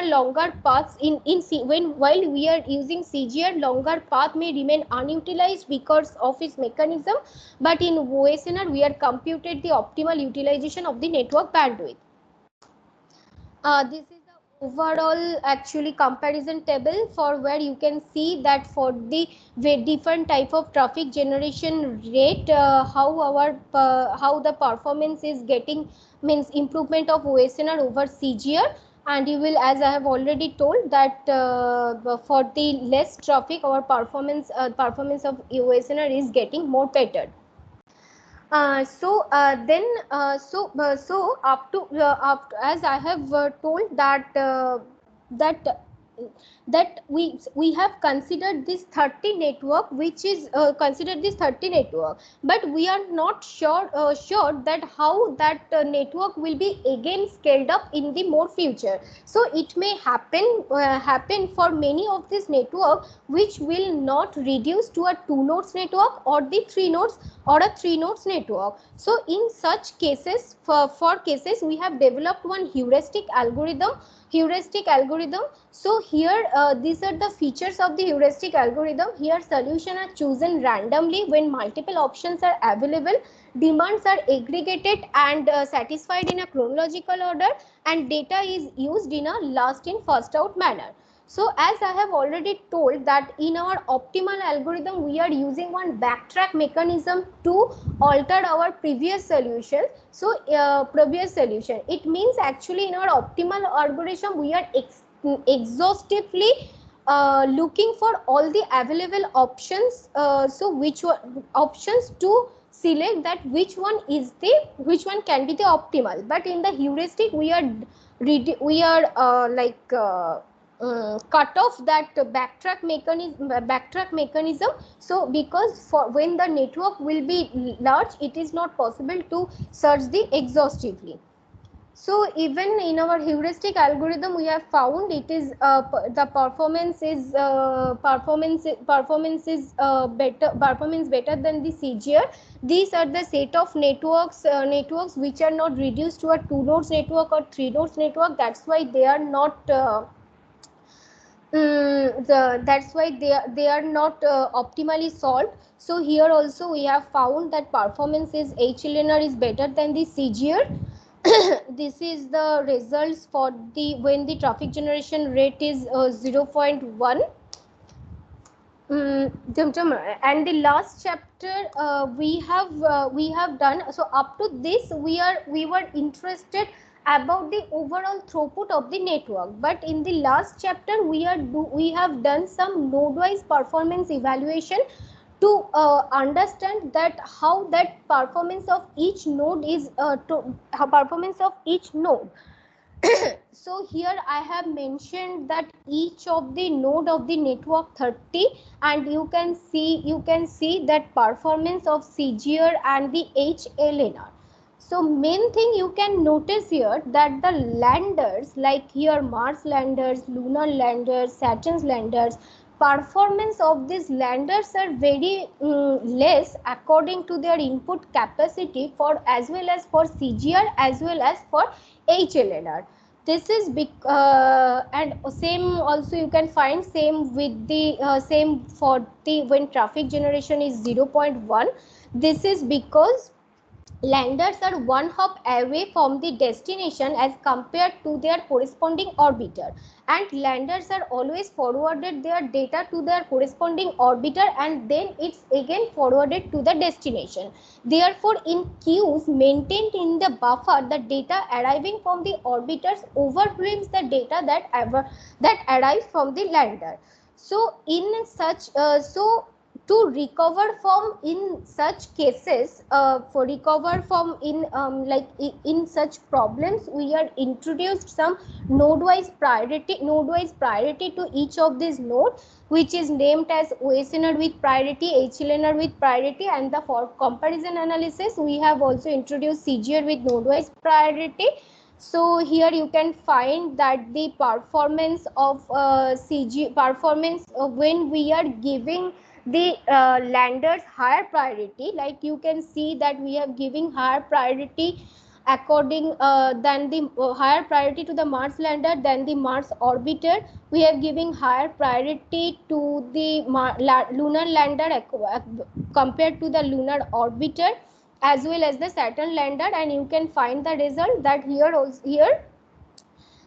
longer paths while we are using CGR, longer path may remain unutilized because of its mechanism, but in OSNR we are computed the optimal utilization of the network bandwidth. This is the overall actually comparison table for where you can see that for the different type of traffic generation rate, how the performance is getting, means improvement of OSNR over CGR. And you will, as I have already told, that for the less traffic, our performance of OSNR is getting more better. So up to as I have told that that we have considered this 30 network, which is considered this 30 network, but we are not sure that how that network will be again scaled up in the more future. So it may happen for many of this network which will not reduce to a 2 nodes network or the 3 nodes or a 3 nodes network. So in such cases, for cases, we have developed one heuristic algorithm. So here these are the features of the heuristic algorithm. Here solutions are chosen randomly when multiple options are available, demands are aggregated and satisfied in a chronological order, and data is used in a last in first out manner. So as I have already told that in our optimal algorithm, we are using one backtrack mechanism to alter our previous solution. So it means actually in our optimal algorithm, we are exhaustively looking for all the available options. So which options to select that which one can be the optimal. But in the heuristic, we are cut off that backtrack mechanism. So because for when the network will be large, it is not possible to search the exhaustively. So even in our heuristic algorithm, we have found it is the performance is better than the CGR. These are the set of networks which are not reduced to a 2 nodes network or 3 nodes network. That's why they are not optimally solved. So here also we have found that performance is HLNR is better than the CGR. This is the results for the when the traffic generation rate is 0.1. And the last chapter we have done. So up to this we were interested about the overall throughput of the network, but in the last chapter we have done some node wise performance evaluation to understand that how that performance of each node is performance of each node. So here I have mentioned that each of the node of the network 30, and you can see that performance of CGR and the HLNR. So main thing you can notice here that the landers, like here Mars landers, lunar landers, Saturn's landers, performance of these landers are very less according to their input capacity for as well as for CGR as well as for HLNR. This is big and same also you can find same with the same for the when traffic generation is 0.1. This is because landers are one hop away from the destination as compared to their corresponding orbiter, and landers are always forwarded their data to their corresponding orbiter and then it's again forwarded to the destination. Therefore in queues maintained in the buffer, the data arriving from the orbiters overwhelms the data that arrives from the lander. So in such to recover from in such cases, for recover from in such problems, we are introduced some node wise priority to each of these nodes, which is named as OSNR with priority, HLNR with priority, and the for comparison analysis we have also introduced CGR with node wise priority. So here you can find that the performance of when we are giving the landers higher priority, like you can see that we have giving higher priority according than the higher priority to the Mars lander than the Mars orbiter. We have giving higher priority to the lunar lander compared to the lunar orbiter as well as the Saturn lander, and you can find the result that here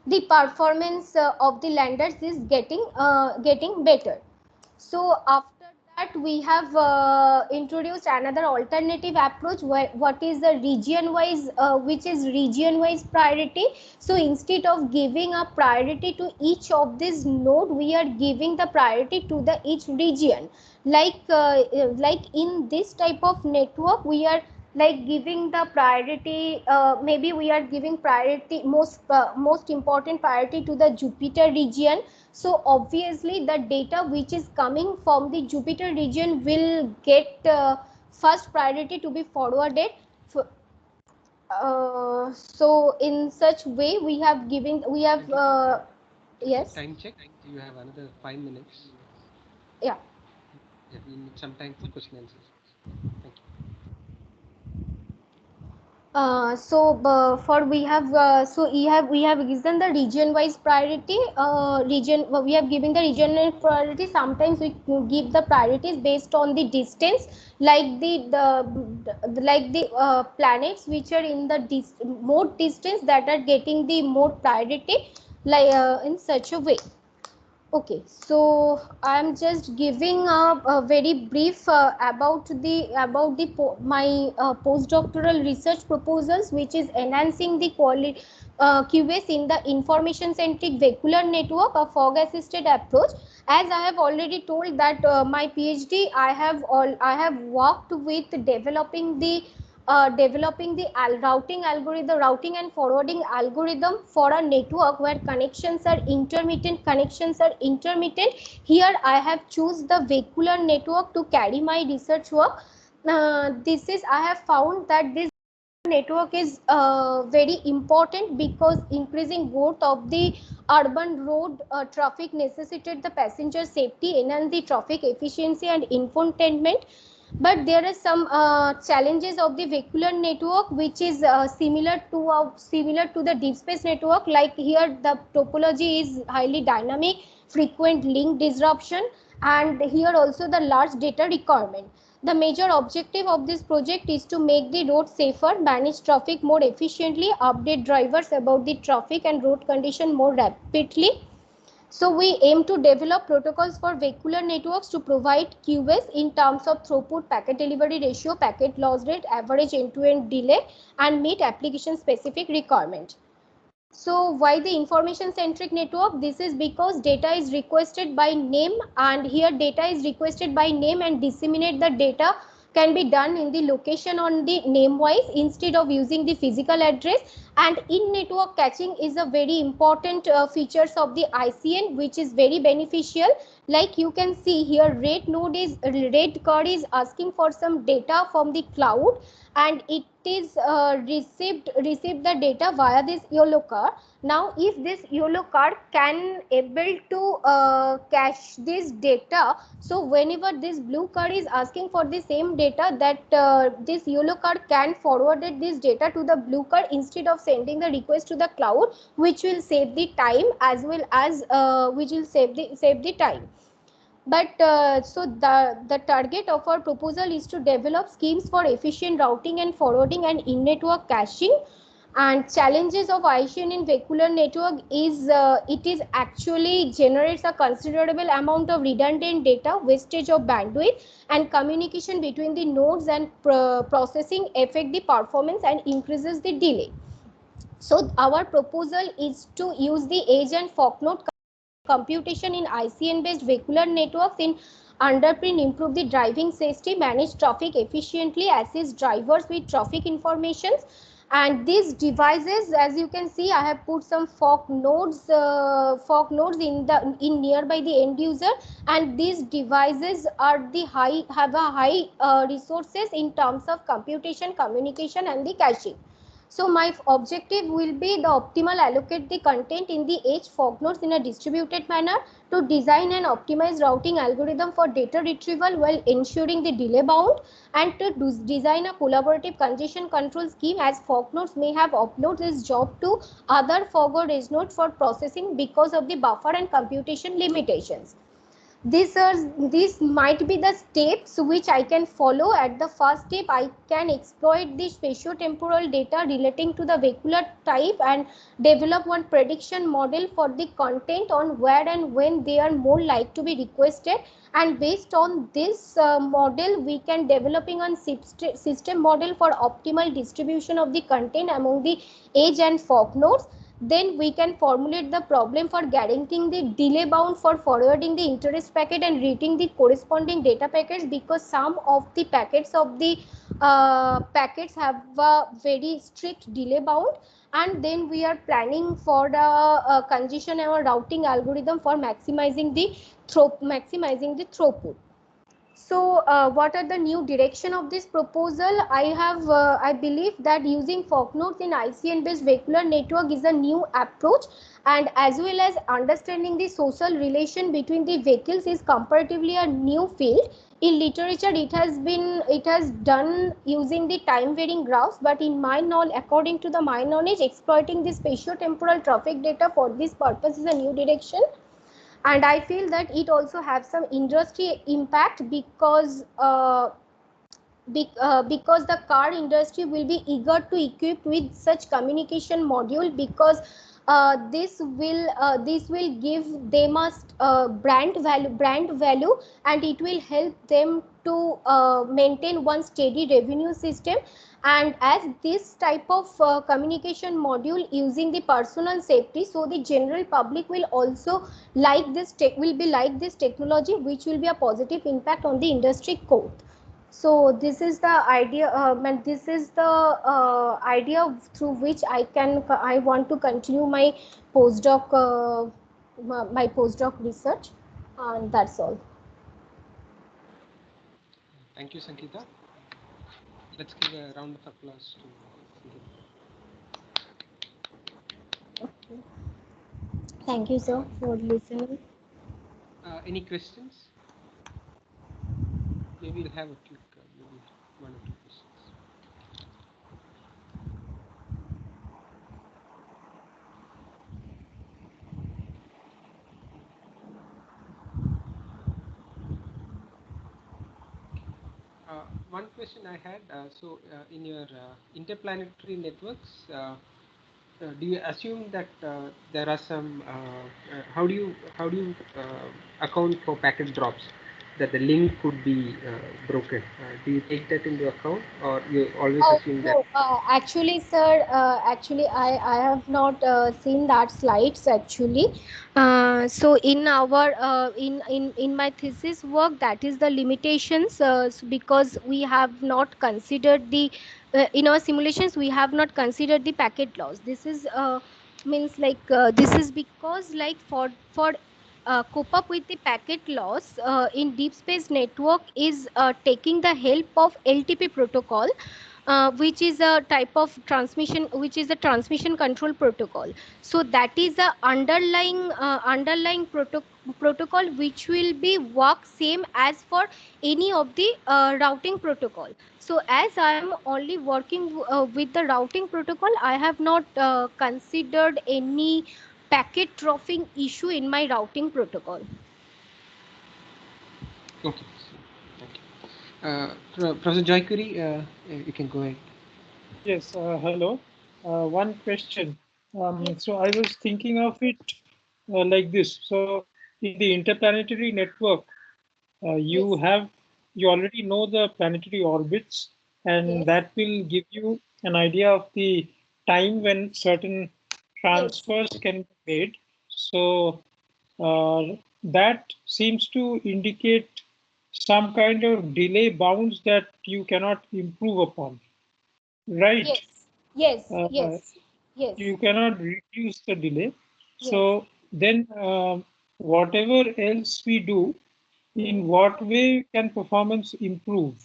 the performance of the landers is getting better. So after that we have introduced another alternative approach what is the region wise which is region wise priority. So instead of giving a priority to each of these node, we are giving the priority to the each region. Like in this type of network, we are like giving the priority, maybe we are giving priority, most important priority to the Jupiter region. So obviously the data which is coming from the Jupiter region will get first priority to be forwarded. So in such way we have given, we have yes, time check. You have another 5 minutes. Yeah, We need some time for question and answers. Thank you. For we have we have given the region wise priority, we have given the regional priority. Sometimes we give the priorities based on the distance, like the planets which are in the more distance, that are getting the more priority, like in such a way. Okay, so I am just giving a very brief about my postdoctoral research proposals, which is enhancing the quality QoS in the information centric vehicular network, a fog assisted approach. As I have already told that my PhD, I have worked with developing the routing and forwarding algorithm for a network where connections are intermittent. Here I have choose the vehicular network to carry my research work. This is, I have found that this network is very important because increasing growth of the urban road traffic necessitated the passenger safety, enhance the traffic efficiency and infotainment. But there are some challenges of the vehicular network, which is similar to the deep space network. Like here the topology is highly dynamic, frequent link disruption, and here also the large data requirement. The major objective of this project is to make the road safer, manage traffic more efficiently, update drivers about the traffic and road condition more rapidly. So we aim to develop protocols for vehicular networks to provide QoS in terms of throughput, packet delivery ratio, packet loss rate, average end-to-end delay, and meet application specific requirement. So why the information centric network? This is because data is requested by name, and here data is requested by name, and disseminate the data can be done in the location on the name wise instead of using the physical address. And in network caching is a very important features of the ICN, which is very beneficial. Like you can see here, red card is asking for some data from the cloud, and it is received the data via this yellow card. Now if this yellow card can able to cache this data, so whenever this blue card is asking for the same data, that this yellow card can forwarded this data to the blue card instead of sending the request to the cloud, which will save the time, as well as which will save the time. But so the target of our proposal is to develop schemes for efficient routing and forwarding and in-network caching. And challenges of ICN in vehicular network is it is actually generates a considerable amount of redundant data, wastage of bandwidth, and communication between the nodes and processing affect the performance and increases the delay. So our proposal is to use the edge and fog node computation in ICN based vehicular networks in underpin, improve the driving safety, manage traffic efficiently, assist drivers with traffic informations. And these devices, as you can see, I have put some fog nodes in nearby the end user, and these devices are have a high resources in terms of computation, communication, and the caching. So my objective will be the optimal allocate the content in the edge fog nodes in a distributed manner, to design and optimize routing algorithm for data retrieval while ensuring the delay bound, and to design a collaborative congestion control scheme, as fog nodes may have uploaded this job to other fog or edge nodes for processing because of the buffer and computation limitations. These might be the steps which I can follow. At the first step, I can exploit the spatiotemporal data relating to the vehicular type and develop one prediction model for the content on where and when they are more like to be requested. And based on this model, we can developing a system model for optimal distribution of the content among the edge and fog nodes. Then we can formulate the problem for guaranteeing the delay bound for forwarding the interest packet and reading the corresponding data packets, because some of the packets of the packets have a very strict delay bound, and then we are planning for the congestion and routing algorithm for maximizing the throughput. So what are the new direction of this proposal? I believe that using fog nodes in ICN based vehicular network is a new approach, and as well as understanding the social relation between the vehicles is comparatively a new field. In literature, it has done using the time varying graphs, but in my knowledge, according to my knowledge, exploiting the spatio-temporal traffic data for this purpose is a new direction. And I feel that it also has some industry impact because because the car industry will be eager to equip with such communication module, because this will give them a brand value, and it will help them to maintain one steady revenue system. And as this type of communication module using the personal safety, so the general public will also like this technology, which will be a positive impact on the industry code. So this is the idea, and this is the idea through which I want to continue my postdoc research, and that's all. Thank you, Sangita. Let's give a round of applause to Sangita. Okay. Thank you, sir, for listening. Any questions? Maybe we'll have a quick, maybe one or two questions. One question I had, in your interplanetary networks, do you assume that there are some, how do you account for packet drops, that the link could be broken? Do you take that into account, or you always assume that? Actually, sir, I have not seen that slides actually. So in our in my thesis work, that is the limitations, because we have not considered the in our simulations we have not considered the packet loss. This is means like this is because like for cope up with the packet loss in deep space network is taking the help of LTP protocol, which is a type of transmission, which is a transmission control protocol. So that is the underlying protocol which will be work same as for any of the routing protocol. So as I am only working with the routing protocol, I have not considered any packet dropping issue in my routing protocol. Okay, thank you. Professor Joykuri, you can go ahead. Yes, hello. One question. So I was thinking of it like this. So in the interplanetary network, you already know the planetary orbits, and that will give you an idea of the time when certain transfers can be made. So that seems to indicate some kind of delay bounds that you cannot improve upon, right? Yes. You cannot reduce the delay. So then whatever else we do, in what way can performance improve?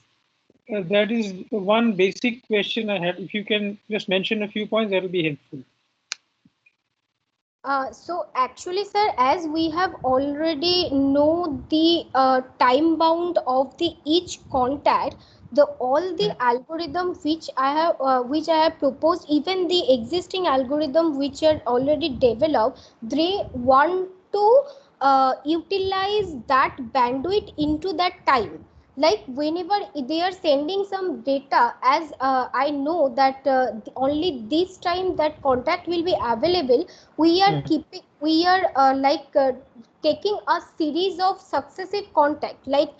That is one basic question I had. If you can just mention a few points, that will be helpful. So actually, sir, as we have already know the time bound of the each contact, all the algorithm which I have proposed, even the existing algorithm which are already developed, they want to utilize that bandwidth into that time. Like whenever they are sending some data, as I know that only this time that contact will be available, we are taking a series of successive contact, like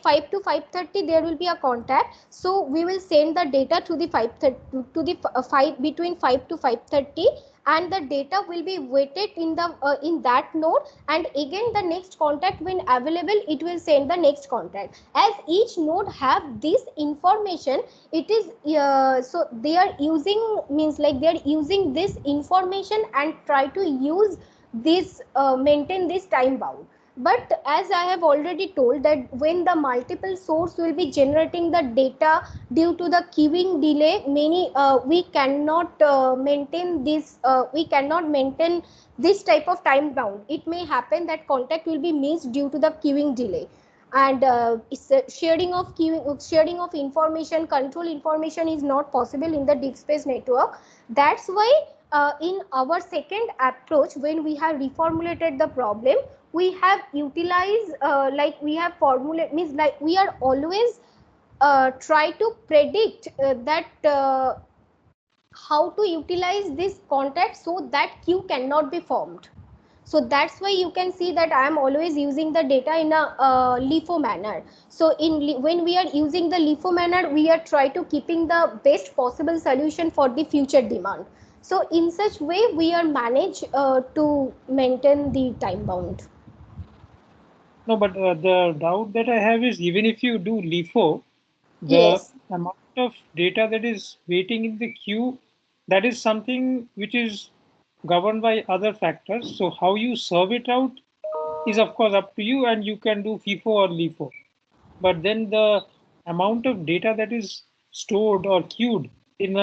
5 to 5:30 there will be a contact, so we will send the data to the 5:30 to the 5 between 5 to 5:30, and the data will be waited in the in that node, and again the next contact when available it will send the next contact. As each node have this information, it is so they are using, means like they are using this information and try to use this maintain this time bound. But as I have already told that when the multiple source will be generating the data, due to the queuing delay, many we cannot maintain this type of time bound. It may happen that contact will be missed due to the queuing delay, and sharing of information, control information is not possible in the deep space network. That's why in our second approach, when we have reformulated the problem, we have utilized like we have formulate, means like we are always try to predict that how to utilize this contact so that queue cannot be formed. So that's why you can see that I am always using the data in a LIFO manner. So when we are using the LIFO manner, we are try to keeping the best possible solution for the future demand. So in such way we are managed to maintain the time bound. No, but the doubt that I have is, even if you do LIFO, the Yes. amount of data that is waiting in the queue, that is something which is governed by other factors. So how you serve it out is of course up to you, and you can do FIFO or LIFO. But then the amount of data that is stored or queued in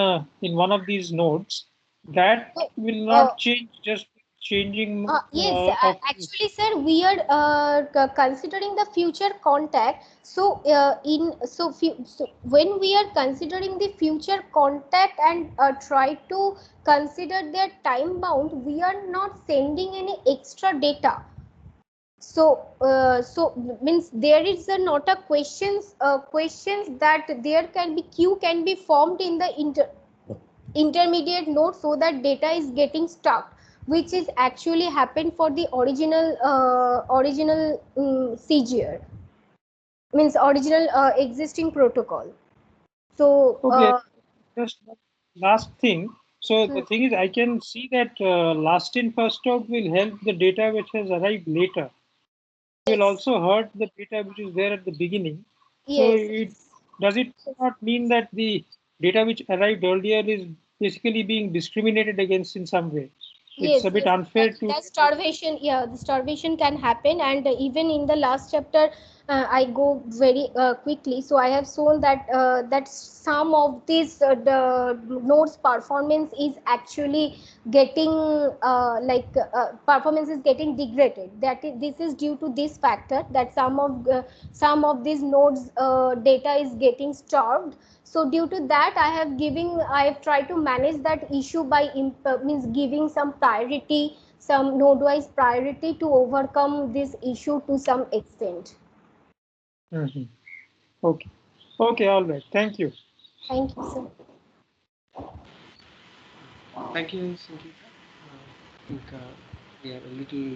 one of these nodes, that will not change just changing yes, of. actually, sir, we are considering the future contact. So, so when we are considering the future contact and try to consider their time bound, we are not sending any extra data. So, so means there is not a questions that there can be queue can be formed in the intermediate node so that data is getting stuck, which is actually happened for the original CGR, means original existing protocol. So Okay, just last thing. So the hmm, thing is, I can see that last in first out will help the data which has arrived later. Will yes, also hurt the data which is there at the beginning. So yes, does it not mean that the data which arrived earlier is basically being discriminated against in some way? It's yes, a bit yes, unfair to. that starvation, yeah, the starvation can happen. And even in the last chapter, I go very quickly. So I have shown that that some of these the nodes performance is actually getting performance is getting degraded. This is due to this factor that some of these nodes data is getting starved. So due to that, I have tried to manage that issue by means giving some priority, some node wise priority to overcome this issue to some extent. Mhm. Okay. Okay. All right. Thank you. Thank you, sir. Thank you, Sangita. I think we are a little